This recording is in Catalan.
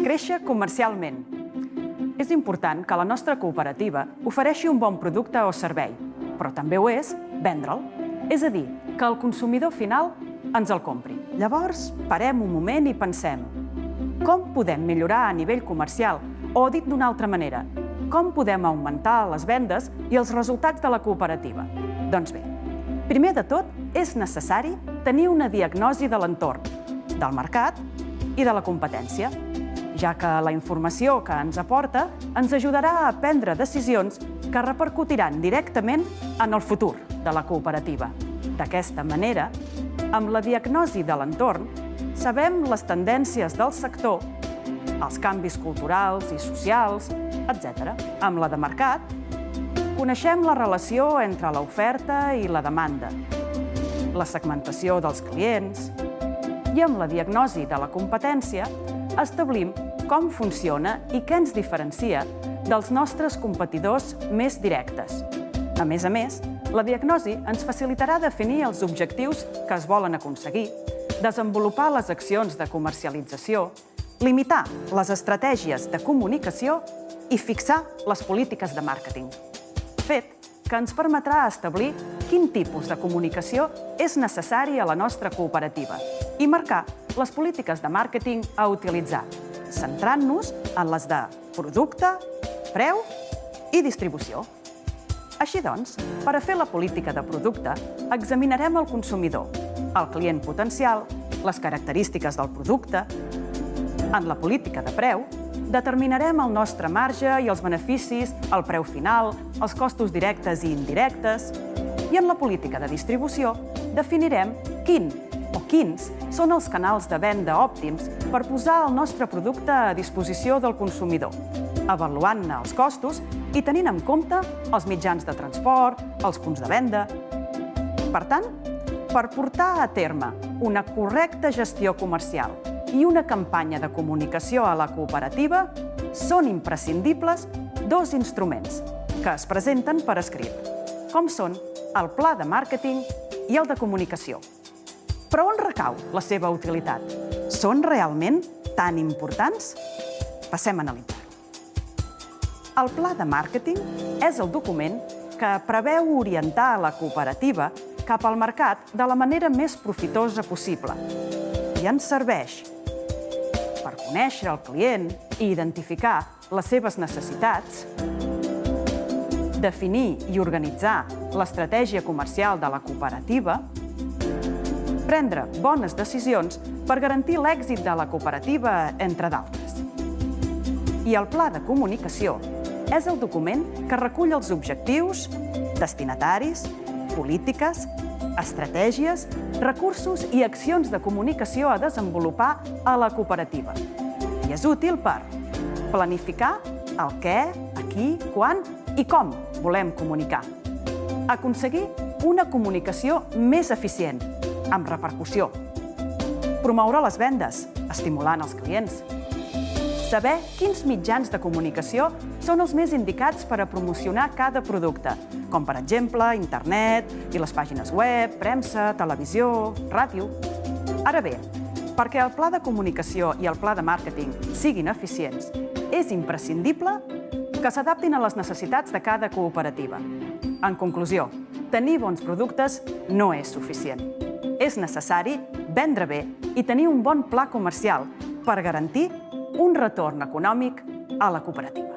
créixer comercialment. És important que la nostra cooperativa ofereixi un bon producte o servei, però també ho és vendre'l. És a dir, que el consumidor final ens el compri. Llavors, parem un moment i pensem: com podem millorar a nivell comercial? O, dit d'una altra manera, com podem augmentar les vendes i els resultats de la cooperativa? Doncs bé, primer de tot, és necessari tenir una diagnosi de l'entorn, del mercat i de la competència, ja que la informació que ens aporta ens ajudarà a prendre decisions que repercutiran directament en el futur de la cooperativa. D'aquesta manera, amb la diagnosi de l'entorn, sabem les tendències del sector, els canvis culturals i socials, etc. Amb la de mercat, coneixem la relació entre l'oferta i la demanda, la segmentació dels clients, i amb la diagnosi de la competència establim com funciona i què ens diferencia dels nostres competidors més directes. A més, la diagnosi ens facilitarà definir els objectius que es volen aconseguir, desenvolupar les accions de comercialització, limitar les estratègies de comunicació i fixar les polítiques de màrqueting. Fet que ens permetrà establir quin tipus de comunicació és necessari a la nostra cooperativa i marcar les polítiques de màrqueting a utilitzar, centrant-nos en les de producte, preu i distribució. Així doncs, per a fer la política de producte, examinarem el consumidor, el client potencial, les característiques del producte. En la política de preu, determinarem el nostre marge i els beneficis, el preu final, els costos directes i indirectes. I en la política de distribució, definirem quin o quins són els canals de venda òptims per posar el nostre producte a disposició del consumidor, avaluant-ne els costos i tenint en compte els mitjans de transport, els punts de venda. Per tant, per portar a terme una correcta gestió comercial i una campanya de comunicació a la cooperativa, són imprescindibles dos instruments que es presenten per escrit, com són el pla de màrqueting i el de comunicació. Però on recau la seva utilitat? Són realment tan importants? Passem a analitzar-ho. El pla de màrqueting és el document que preveu orientar la cooperativa cap al mercat de la manera més profitosa possible i ens serveix per conèixer el client i identificar les seves necessitats, definir i organitzar l'estratègia comercial de la cooperativa, prendre bones decisions per garantir l'èxit de la cooperativa, entre d'altres. I el pla de comunicació és el document que recull els objectius, destinataris, polítiques, estratègies, recursos i accions de comunicació a desenvolupar a la cooperativa. I és útil per planificar el què, a qui, quan i com volem comunicar. Aconseguir una comunicació més eficient, amb repercussió. Promoure les vendes, estimulant els clients. Saber quins mitjans de comunicació són els més indicats per a promocionar cada producte, com per exemple internet i les pàgines web, premsa, televisió, ràdio. Ara bé, perquè el pla de comunicació i el pla de màrqueting siguin eficients, és imprescindible que s'adaptin a les necessitats de cada cooperativa. En conclusió, tenir bons productes no és suficient. És necessari vendre bé i tenir un bon pla comercial per garantir un retorn econòmic a la cooperativa.